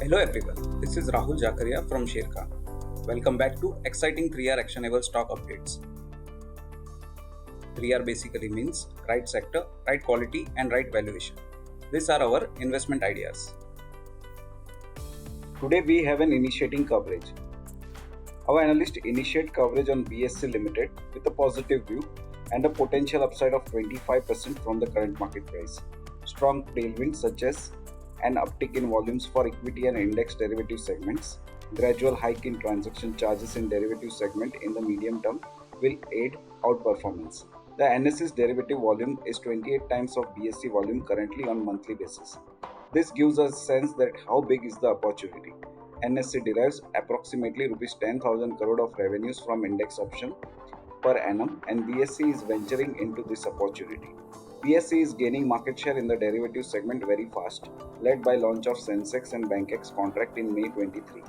Hello everyone, this is Rahul Jakaria from Sharekhan. Welcome back to exciting 3R actionable stock updates. 3R basically means right sector, right quality and right valuation. These are our investment ideas. Today we have an initiating coverage. Our analysts initiate coverage on BSE Ltd with a positive view and a potential upside of 25% from the current market price. Strong tailwinds such as an uptick in volumes for equity and index derivative segments, gradual hike in transaction charges in derivative segment in the medium term will aid outperformance. The NSE's derivative volume is 28 times of BSE volume currently on monthly basis. This gives us a sense that how big is the opportunity. NSE derives approximately Rs 10,000 crore of revenues from index option per annum and BSE is venturing into this opportunity. BSE is gaining market share in the derivative segment very fast, led by launch of Sensex and BankX contract in May 23.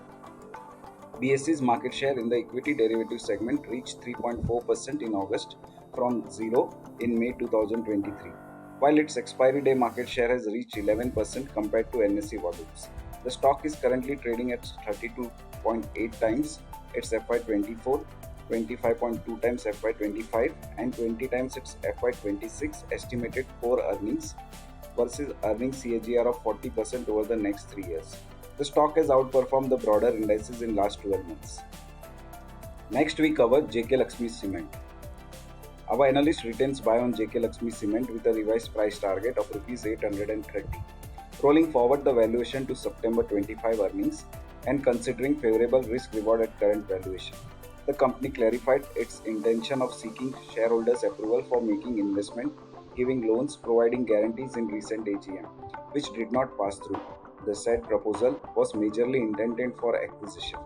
BSE's market share in the equity derivative segment reached 3.4% in August from 0 in May 2023, while its expiry day market share has reached 11% compared to NSE volumes. The stock is currently trading at 32.8 times its FY24, 25.2 times FY25 and 20 times its FY26 estimated core earnings versus earnings CAGR of 40% over the next 3 years. The stock has outperformed the broader indices in last 12 months. Next we cover JKLaksshmi Cement. Our analyst retains buy on JKLaksshmi Cement with a revised price target of Rs 830. Rolling forward the valuation to September 25 earnings and considering favorable risk reward at current valuation. The company clarified its intention of seeking shareholders' approval for making investment, giving loans, providing guarantees in recent AGM, which did not pass through. The said proposal was majorly intended for acquisition.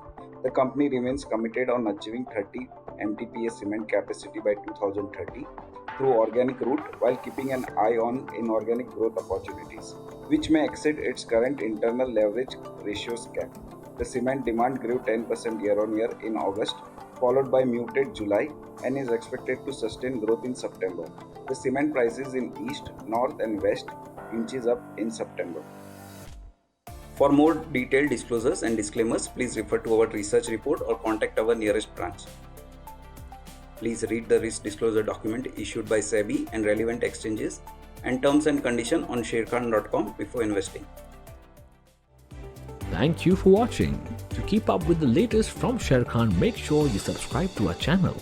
The company remains committed on achieving 30 MTPA cement capacity by 2030 through organic route while keeping an eye on inorganic growth opportunities, which may exceed its current internal leverage ratios cap. The cement demand grew 10% year-on-year in August, followed by muted July and is expected to sustain growth in September. The cement prices in East, North and West inches up in September. For more detailed disclosures and disclaimers, please refer to our research report or contact our nearest branch. Please read the risk disclosure document issued by SEBI and relevant exchanges and terms and conditions on sharekhan.com before investing. Thank you for watching. To keep up with the latest from Sharekhan, make sure you subscribe to our channel.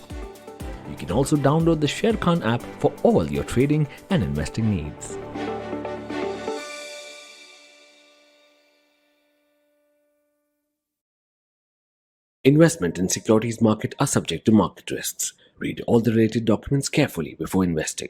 You can also download the Sharekhan app for all your trading and investing needs. Investment in securities market are subject to market risks. Read all the related documents carefully before investing.